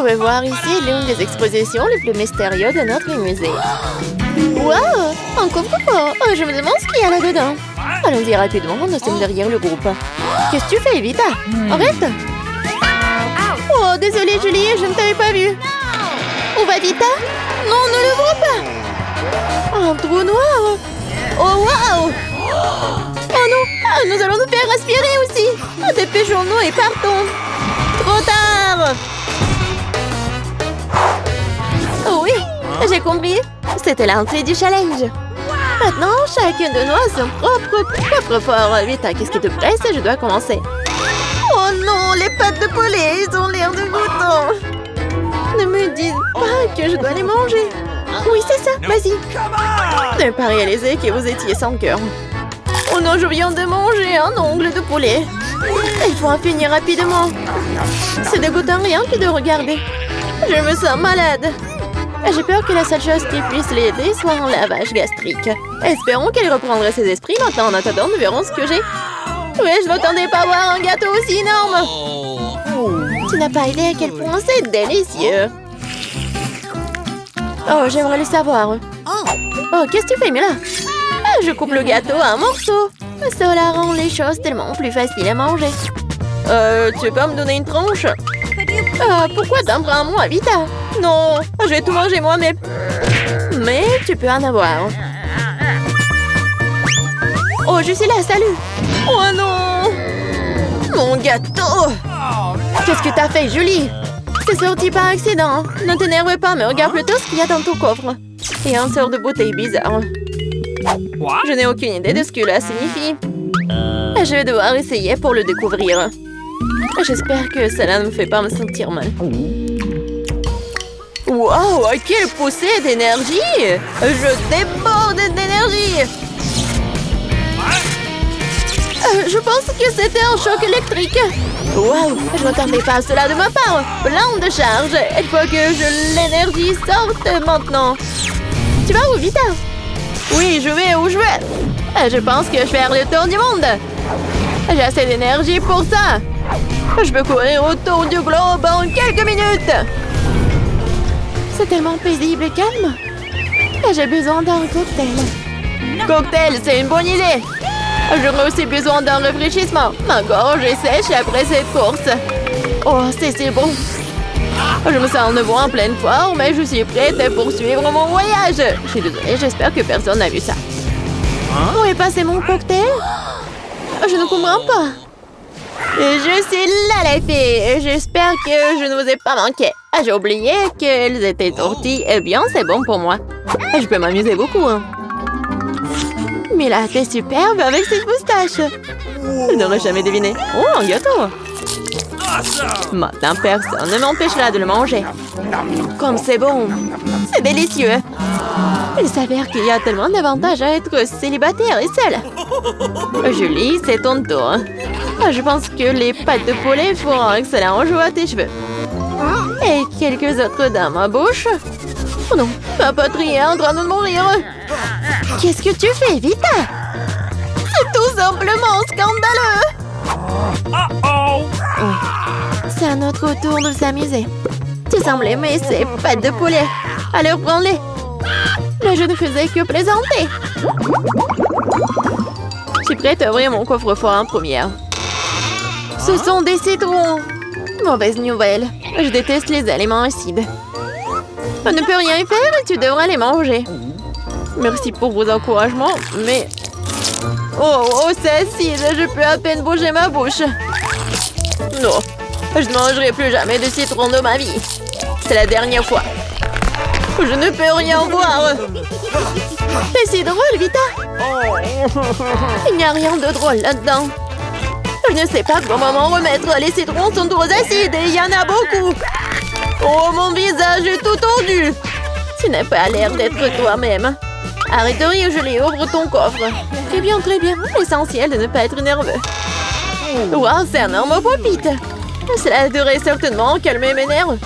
pouvez voir ici l'une des expositions les plus mystérieuses de notre musée. Wow! Un coffre-fort! Oh, je me demande ce qu'il y a là-dedans. Allons-y rapidement, nous sommes derrière le groupe. Qu'est-ce que tu fais, Vita? Arrête! Oh, désolée, Julie, je ne t'avais pas vue. Où va Vita? Non, ne l'ouvre pas! Un trou noir! Oh, waouh! Oh non! Ah, nous allons nous faire aspirer aussi! Dépêchons-nous et partons! Trop tard! Oh oui, j'ai compris. C'était l'entrée du challenge. Maintenant, chacun de nous a son propre coffre-fort. Vite, qu'est-ce qui te presse? Je dois commencer. Oh non, les pâtes de poulet, ils ont l'air dégoûtants. Ne me dites pas que je dois les manger. Oui, c'est ça, vas-y. Je n'ai pas réalisé que vous étiez sans cœur. Oh non, je viens de manger un ongle de poulet. Il faut en finir rapidement. C'est dégoûtant rien que de regarder. Je me sens malade. J'ai peur que la seule chose qui puisse l'aider soit un lavage gastrique. Espérons qu'elle reprendra ses esprits maintenant. En attendant, nous verrons ce que j'ai. Oui, je n'attendais pas voir un gâteau aussi énorme. Tu n'as pas idée à quel point c'est délicieux. Oh, j'aimerais le savoir. Oh, qu'est-ce que tu fais, Mila? Je coupe le gâteau en morceaux. Cela rend les choses tellement plus faciles à manger. Tu peux me donner une tranche? Pourquoi t'en prends moi, Vita? Non, je vais tout manger moi-même. Mais tu peux en avoir. Oh, je suis là, salut. Oh non! Mon gâteau! Qu'est-ce que t'as fait, Julie? C'est sorti par accident. Ne t'énerve pas, mais regarde plutôt ce qu'il y a dans ton coffre. Et un sort de bouteille bizarre. Je n'ai aucune idée de ce que cela signifie. Je vais devoir essayer pour le découvrir. J'espère que cela ne me fait pas me sentir mal. Wow, quelle poussée d'énergie! Je déborde d'énergie! Je pense que c'était un choc électrique. Wow, je n'attendais pas à cela de ma part. Plein de charge. Il faut que l'énergie sorte maintenant. Tu vas où, Vita? Oui, je vais où je vais. Je pense que je vais faire le tour du monde. J'ai assez d'énergie pour ça. Je peux courir autour du globe en quelques minutes. C'est tellement paisible et calme. J'ai besoin d'un cocktail. Cocktail, c'est une bonne idée. J'aurais aussi besoin d'un rafraîchissement. Ma gorge est sèche après cette course. Oh, c'est bon. Je me sens nouveau en pleine forme, mais je suis prête à poursuivre mon voyage. Je suis désolée, j'espère que personne n'a vu ça. Où est passé mon cocktail? Je ne comprends pas. Je suis là, les filles. J'espère que je ne vous ai pas manqué. J'ai oublié qu'elles étaient tortilles. Eh bien, c'est bon pour moi. Je peux m'amuser beaucoup. Mais là, t'es superbe avec cette moustache. Je n'aurais jamais deviné. Oh, un gâteau. Maintenant, personne ne m'empêchera de le manger. Comme c'est bon. C'est délicieux. Il s'avère qu'il y a tellement d'avantages à être célibataire et seule. Julie, c'est ton tour. Je pense que les pâtes de poulet feront un excellent jeu à tes cheveux. Et quelques autres dans ma bouche. Oh non, ma poitrine est en train de mourir. Qu'est-ce que tu fais, Vita? C'est tout simplement scandaleux. Oui, c'est à notre tour de s'amuser. Tu sembles aimer ces pâtes de poulet. Alors prends-les. Là, je ne faisais que plaisanter. Je suis prête à ouvrir mon coffre-fort en première. Ce sont des citrons. Mauvaise nouvelle. Je déteste les aliments acides. On ne peut rien y faire et tu devras les manger. Merci pour vos encouragements, mais... Oh, c'est acide. Je peux à peine bouger ma bouche. Non, je ne mangerai plus jamais de citron de ma vie. C'est la dernière fois. Je ne peux rien voir. C'est si drôle, Vita. Il n'y a rien de drôle là-dedans. Je ne sais pas comment m'en remettre. Les citrons sont trop acides et il y en a beaucoup. Oh, mon visage est tout tordu. Tu n'as pas l'air d'être toi-même. Arrête de rire, Julie, ouvre ton coffre. Très bien, très bien. L'essentiel de ne pas être nerveux. Wow, c'est un énorme pop-it. Cela devrait certainement calmer mes nerfs.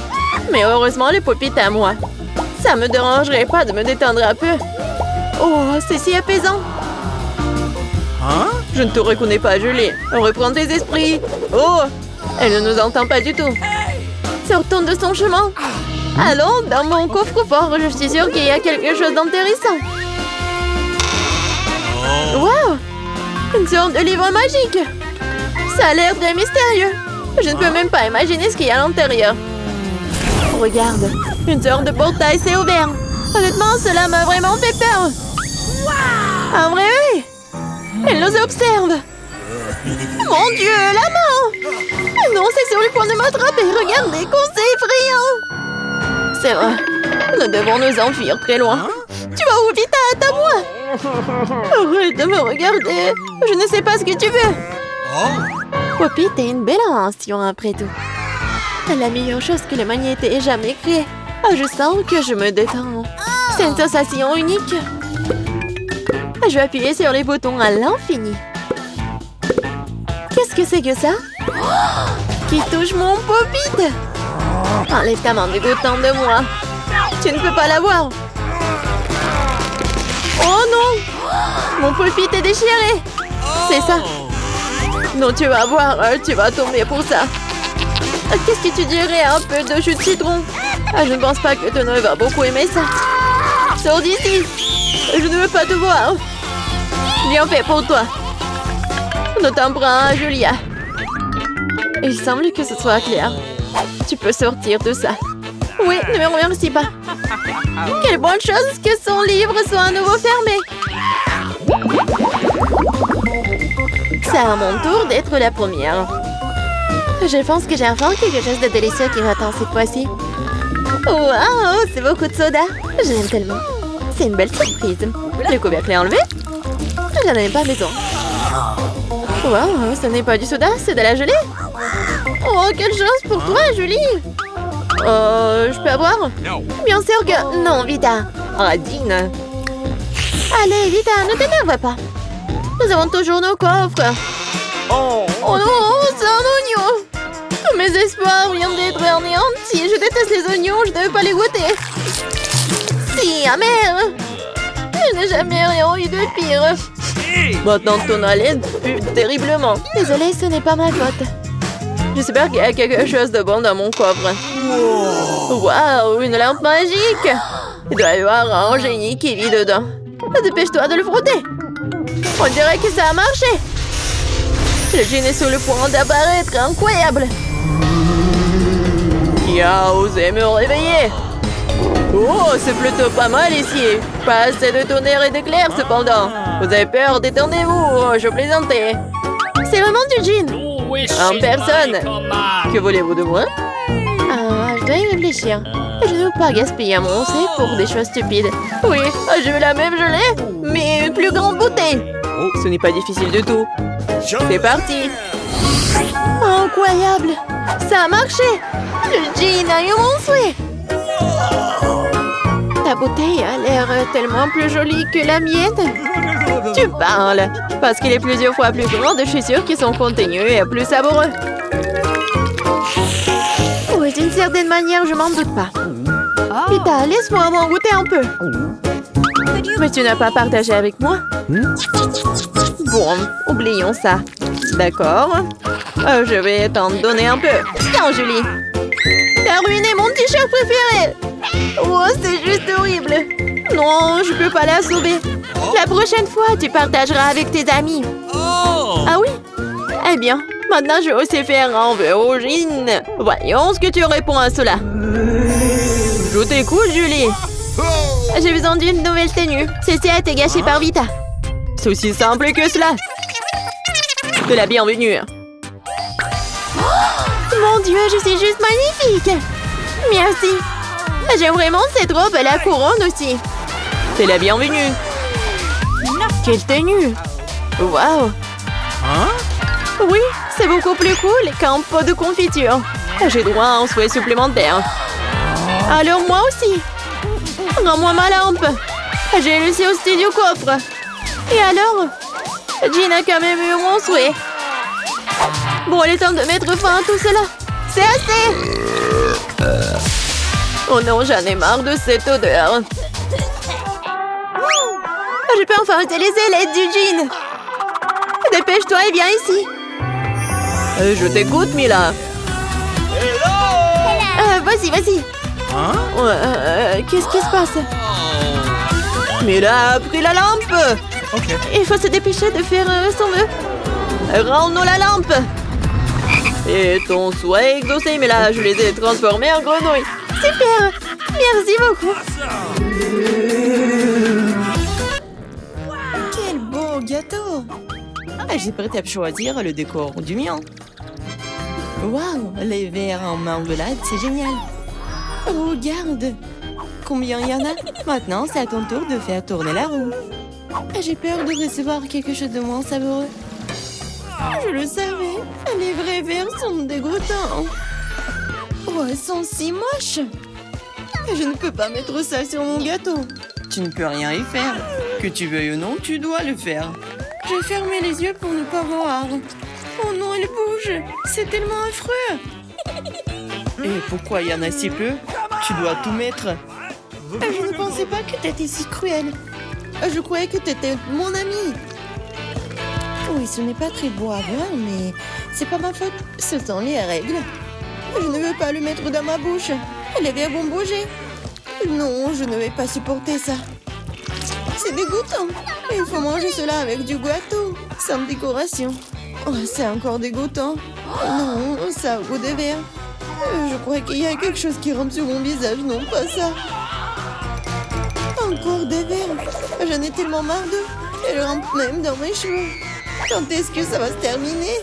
Mais heureusement, les pop-it à moi. Ça me dérangerait pas de me détendre un peu. Oh, c'est si apaisant. Hein? Je ne te reconnais pas, Julie. Reprends tes esprits. Oh, elle ne nous entend pas du tout. Sortons de son chemin. Allons dans mon coffre-fort. Je suis sûre qu'il y a quelque chose d'intéressant. Wow! Une sorte de livre magique. Ça a l'air très mystérieux. Je ne peux même pas imaginer ce qu'il y a à l'intérieur. Regarde, une sorte de portail s'est ouvert. Honnêtement, cela m'a vraiment fait peur. Un vrai œil. Elle nous observe. Mon Dieu, la main! Non, c'est sur le point de m'attraper. Regardez, qu'on c'est effrayant. C'est vrai. Nous devons nous enfuir très loin. Tu vas où, vite, attends-moi. Arrête de me regarder. Je ne sais pas ce que tu veux. Poppy, t'es une belle invention après tout. La meilleure chose que le magnéte ait jamais créée. Je sens que je me détends. C'est une sensation unique. Je vais appuyer sur les boutons à l'infini. Qu'est-ce que c'est que ça? Qui touche mon Pop-It? Enlève ta main dégoûtante de moi. Tu ne peux pas l'avoir. Oh non! Mon Pop-It est déchiré. C'est ça. Non, tu vas voir, tu vas tomber pour ça. Qu'est-ce que tu dirais à un peu de jus de citron? Je ne pense pas que Tono va beaucoup aimer ça. Sors d'ici. Je ne veux pas te voir. Bien fait pour toi. Nous t'embrassons, Julia. Il semble que ce soit clair. Tu peux sortir de ça. Oui, ne me remercie pas. Quelle bonne chose que son livre soit à nouveau fermé. C'est à mon tour d'être la première. Je pense que j'ai enfin quelque chose de délicieux qui m'attend cette fois-ci. Waouh, c'est beaucoup de soda. Je l'aime tellement. C'est une belle surprise. Le couvercle est enlevé. J'en avais pas besoin. Waouh, ce n'est pas du soda, c'est de la gelée. Oh, quelle chance pour toi, Julie. Je peux avoir? Bien sûr que... Non, Vita. Radine. Allez, Vita, ne t'énerve pas. Nous avons toujours nos coffres. Oh non, c'est un oignon. Tous mes espoirs viennent d'être anéantis. Je déteste les oignons, je ne devais pas les goûter. Si, amer. Je n'ai jamais rien eu de pire. Maintenant, ton haleine pue terriblement. Désolée, ce n'est pas ma faute. J'espère qu'il y a quelque chose de bon dans mon coffre. Waouh, une lampe magique. Il doit y avoir un génie qui vit dedans. Dépêche-toi de le frotter. On dirait que ça a marché. Le gin est sur le point d'apparaître. Incroyable. Qui a osé me réveiller? Oh, c'est plutôt pas mal ici. Pas assez de tonnerre et d'éclairs cependant. Vous avez peur? Détendez-vous. Oh, je plaisantais. C'est vraiment du gin. En personne. Que voulez-vous de moi? Je dois y réfléchir. Je ne veux pas gaspiller mon sel pour des choses stupides. Oui, je veux la même gelée, mais une plus grande bouteille. Ce n'est pas difficile du tout. C'est parti. Incroyable. Ça a marché. Le gin a eu mon souhait. Ta bouteille a l'air tellement plus jolie que la mienne. Tu parles. Parce qu'il est plusieurs fois plus grand, je suis sûre que son contenu est plus savoureux. Oui, d'une certaine manière, je m'en doute pas. Vita, laisse-moi m'en goûter un peu. Mais tu n'as pas partagé avec moi? Bon, oublions ça. D'accord. Je vais t'en donner un peu. Tiens, Julie. T'as ruiné mon t-shirt préféré. Oh, c'est juste horrible. Non, je peux pas la sauver. La prochaine fois, tu partageras avec tes amis. Ah oui? Eh bien, maintenant je vais aussi faire un verre au gin. Voyons ce que tu réponds à cela. Je t'écoute, Julie. J'ai besoin d'une nouvelle tenue. Celle-ci a été gâchée par Vita. C'est aussi simple que cela. De la bienvenue. Mon Dieu, je suis juste magnifique. Merci. J'aime vraiment cette robe à la couronne aussi. C'est la bienvenue. Quelle tenue. Waouh. Oui, c'est beaucoup plus cool qu'un pot de confiture. J'ai droit à un souhait supplémentaire. Alors moi aussi. Rends-moi ma lampe. J'ai réussi au studio coffre. Et alors? Jean a quand même eu mon souhait. Bon, il est temps de mettre fin à tout cela. C'est assez. Oh non, j'en ai marre de cette odeur. Je peux enfin utiliser l'aide du gin. Dépêche-toi et viens ici. Je t'écoute, Mila. Vas-y, vas-y. Qu'est-ce qui se passe? Mais là a pris la lampe. Il faut se dépêcher de faire son vœu. Rends-nous la lampe. Et ton souhait exaucé, mais là, je les ai transformés en grenouilles. Super. Merci beaucoup. Quel beau gâteau. J'ai prêt à choisir le décor du mien. Waouh, les verres en marmelade, c'est génial. Regarde. Combien il y en a? Maintenant, c'est à ton tour de faire tourner la roue. J'ai peur de recevoir quelque chose de moins savoureux. Je le savais. Les vrais verres sont dégoûtants. Oh, ils sont si moches. Je ne peux pas mettre ça sur mon gâteau. Tu ne peux rien y faire. Que tu veuilles ou non, tu dois le faire. J'ai fermé les yeux pour ne pas voir. Oh non, elle bouge. C'est tellement affreux. Et pourquoi il y en a si peu? Tu dois tout mettre. Je ne pensais pas que tu étais si cruel. Je croyais que tu étais mon ami. Oui, ce n'est pas très beau à voir, mais c'est pas ma faute. Ce sont les règles. Je ne veux pas le mettre dans ma bouche. Les verres vont bouger. Non, je ne vais pas supporter ça. C'est dégoûtant. Il faut manger cela avec du gâteau, sans décoration. Oh, c'est encore dégoûtant. Non, ça a goût des verres. Je crois qu'il y a quelque chose qui rampe sur mon visage, non pas ça. Encore des verres. J'en ai tellement marre d'eux. Elles rampent même dans mes cheveux. Quand est-ce que ça va se terminer?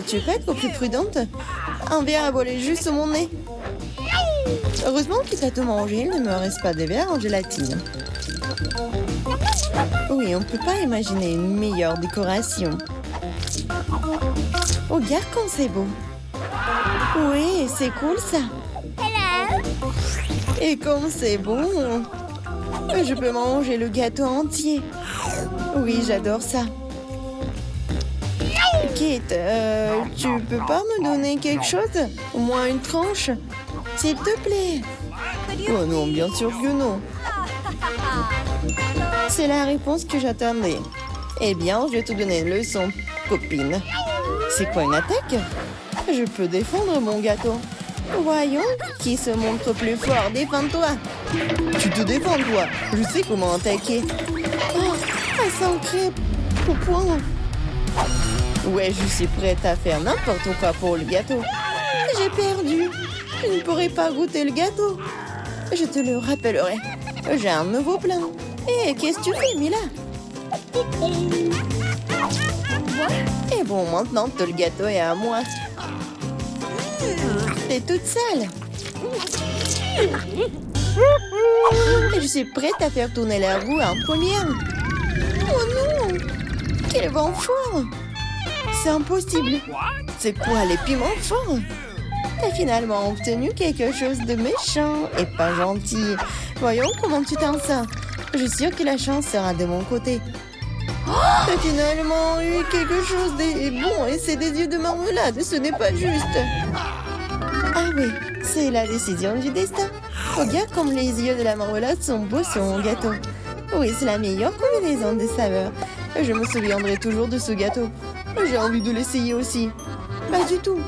Tu peux être plus prudente? Un verre a volé juste sur mon nez. Heureusement que tu as tout mangé, il ne me reste pas de verre en gélatine. Oui, on ne peut pas imaginer une meilleure décoration. Oh, regarde comme c'est beau. Oui, c'est cool ça. Et comme c'est bon, je peux manger le gâteau entier. Oui, j'adore ça. Kate, tu peux pas me donner quelque chose? Au moins une tranche? S'il te plaît. Oh non, bien sûr que non. C'est la réponse que j'attendais. Eh bien, je vais te donner une leçon, copine. C'est quoi une attaque? Je peux défendre mon gâteau. Voyons qui se montre plus fort. Défends-toi. Tu te défends, toi. Je sais comment attaquer. Oh, elle s'ancre au point. Ouais, je suis prête à faire n'importe quoi pour le gâteau. J'ai perdu. Je ne pourrai pas goûter le gâteau. Je te le rappellerai. J'ai un nouveau plan. Et qu'est-ce que tu fais, Mila? Et bon, maintenant que le gâteau est à moi. T'es toute sale. Je suis prête à faire tourner la roue en première. Oh non! Quel vent fort! C'est impossible. C'est quoi les piments forts? T'as finalement obtenu quelque chose de méchant et pas gentil. Voyons comment tu t'en sors. Je suis sûre que la chance sera de mon côté. T'as finalement eu quelque chose de bon et c'est des yeux de marmelade. Ce n'est pas juste. Ah oui, c'est la décision du destin. Regarde comme les yeux de la marmelade sont beaux sur mon gâteau. Oui, c'est la meilleure combinaison de saveurs. Je me souviendrai toujours de ce gâteau. J'ai envie de l'essayer aussi. Pas du tout.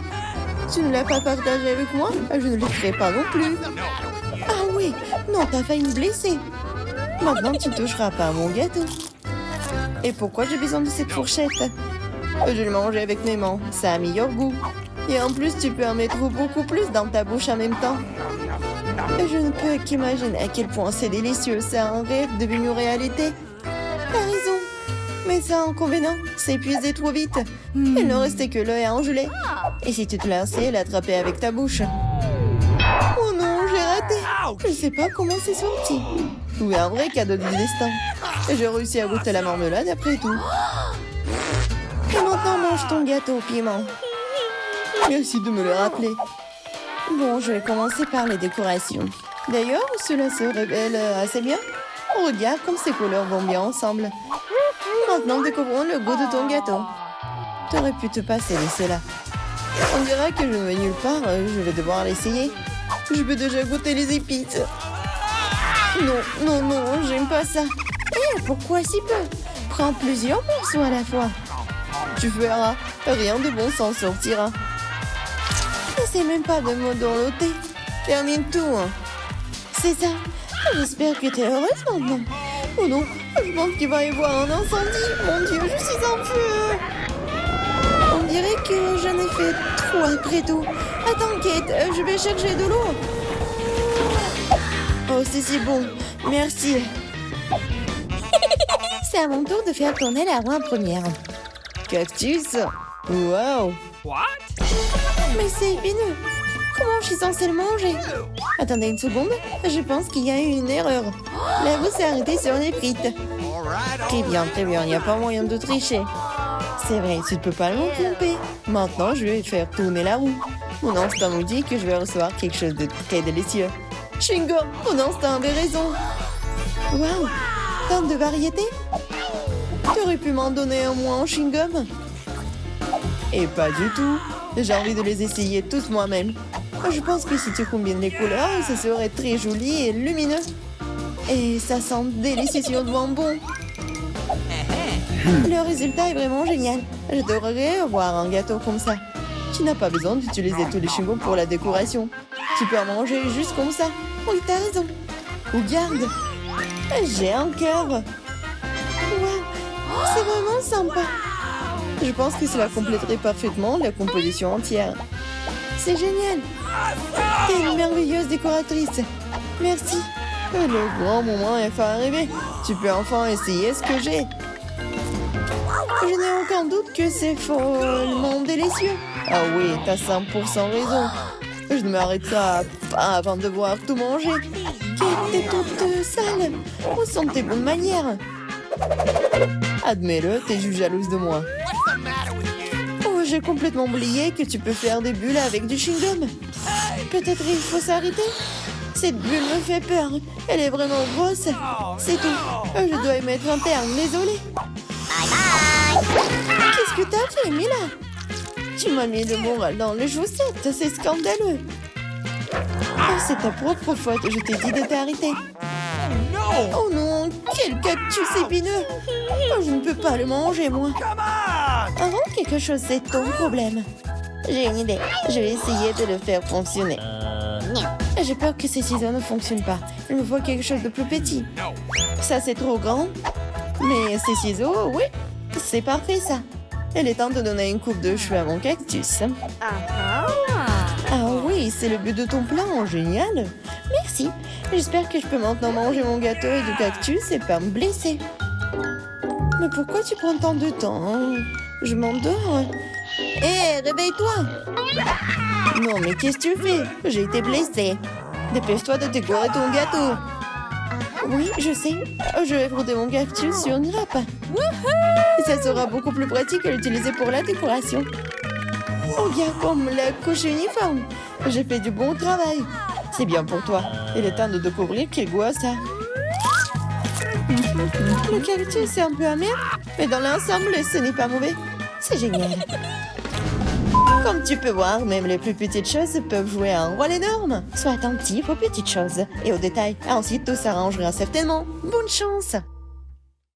Tu ne l'as pas partagé avec moi? Je ne le ferai pas non plus. Ah oui, non, t'as failli me blesser. Maintenant, tu ne toucheras pas à mon gâteau. Et pourquoi j'ai besoin de cette fourchette? Je le mangeais avec mes mains. Ça a meilleur goût. Et en plus, tu peux en mettre beaucoup plus dans ta bouche en même temps. Je ne peux qu'imaginer à quel point c'est délicieux. C'est un rêve devenu réalité. T'as raison. Mais c'est un inconvénient, c'est épuisé trop vite. Il ne restait que l'œil à engeler. Et si tu te lançais, l'attraper avec ta bouche. Oh non, j'ai raté. Je ne sais pas comment c'est sorti. Oui, un vrai cadeau du destin. J'ai réussi à goûter la marmelade après tout. Et maintenant, mange ton gâteau au piment. Merci de me le rappeler. Bon, je vais commencer par les décorations. D'ailleurs, cela se révèle assez bien. Regarde comme ces couleurs vont bien ensemble. Maintenant, découvrons le goût de ton gâteau. T'aurais pu te passer de cela. On dirait que je ne vais nulle part, je vais devoir l'essayer. Je peux déjà goûter les épices. Non, non, non, j'aime pas ça. Pourquoi si peu? Prends plusieurs morceaux à la fois. Tu verras, rien de bon s'en sortira. N'essaie même pas de me dorloter. Termine tout. Hein. C'est ça. J'espère que t'es heureuse maintenant. Oh non, je pense qu'il va y avoir un incendie. Mon Dieu, je suis en feu. On dirait que j'en ai fait trop après tout. Attends, Kate, je vais chercher de l'eau. Oh, c'est si bon. Merci. C'est à mon tour de faire tourner la roue en première. Cactus. Wow. What? Mais c'est épineux. Comment je suis censée le manger? Attendez une seconde. Je pense qu'il y a eu une erreur. La roue s'est arrêtée sur les frites. Très bien. Il n'y a pas moyen de tricher. C'est vrai, tu ne peux pas me tromper. Maintenant, je vais faire tourner la roue. Mon instinct me dit que je vais recevoir quelque chose de très délicieux. Chewing-gum, mon instinct avait raison. Waouh, tant de variétés. Tu aurais pu m'en donner un mois en chewing-gum? Et pas du tout. J'ai envie de les essayer tous moi-même. Je pense que si tu combines les couleurs, ça serait très joli et lumineux. Et ça sent délicieusement bon. Le résultat est vraiment génial. J'adorerais avoir un gâteau comme ça. Tu n'as pas besoin d'utiliser tous les chewing-gums pour la décoration. Tu peux en manger juste comme ça. Oui, t'as raison. Regarde. J'ai un cœur. Waouh. C'est vraiment sympa. Je pense que cela compléterait parfaitement la composition entière. C'est génial. T'es une merveilleuse décoratrice. Merci. Le grand moment est enfin arrivé. Tu peux enfin essayer ce que j'ai. Je n'ai aucun doute que c'est follement délicieux. Ah oui, t'as 100% raison. Je ne m'arrêterai pas avant de voir tout manger. Kate, t'es toute sale. Où sont tes bonnes manières? Admets-le, t'es juste jalouse de moi. Oh, j'ai complètement oublié que tu peux faire des bulles avec du chewing-gum. Peut-être il faut s'arrêter. Cette bulle me fait peur. Elle est vraiment grosse. C'est tout. Je dois y mettre un terme, désolée. Qu'est-ce que t'as fait, Mila? Tu m'as mis le moral dans les chaussettes. C'est scandaleux. Oh, c'est ta propre faute. Je t'ai dit de t'arrêter. Oh non, quel cactus épineux. Oh, je ne peux pas le manger, moi. Avant quelque chose, c'est ton problème. J'ai une idée. Je vais essayer de le faire fonctionner. J'ai peur que ces ciseaux ne fonctionnent pas. Il me faut quelque chose de plus petit. Ça, c'est trop grand. Mais ces ciseaux, oui, c'est parfait, ça. Il est temps de donner une coupe de cheveux à mon cactus. Ah oui, c'est le but de ton plan. Génial. Merci. J'espère que je peux maintenant manger mon gâteau et du cactus et pas me blesser. Mais pourquoi tu prends tant de temps? Je m'endors. Hé, réveille-toi. Non, mais qu'est-ce que tu fais? J'ai été blessée. Dépêche-toi de décorer ton gâteau. Oui, je sais. Je vais frotter mon cactus sur une râpe. Ça sera beaucoup plus pratique à l'utiliser pour la décoration. Regarde comme la couche uniforme. J'ai fait du bon travail. C'est bien pour toi. Il est temps de découvrir quel goût a ça. Le cactus est un peu amer, mais dans l'ensemble, ce n'est pas mauvais. C'est génial. Comme tu peux voir, même les plus petites choses peuvent jouer un rôle énorme. Sois attentif aux petites choses et aux détails. Ensuite, tout s'arrangera certainement. Bonne chance!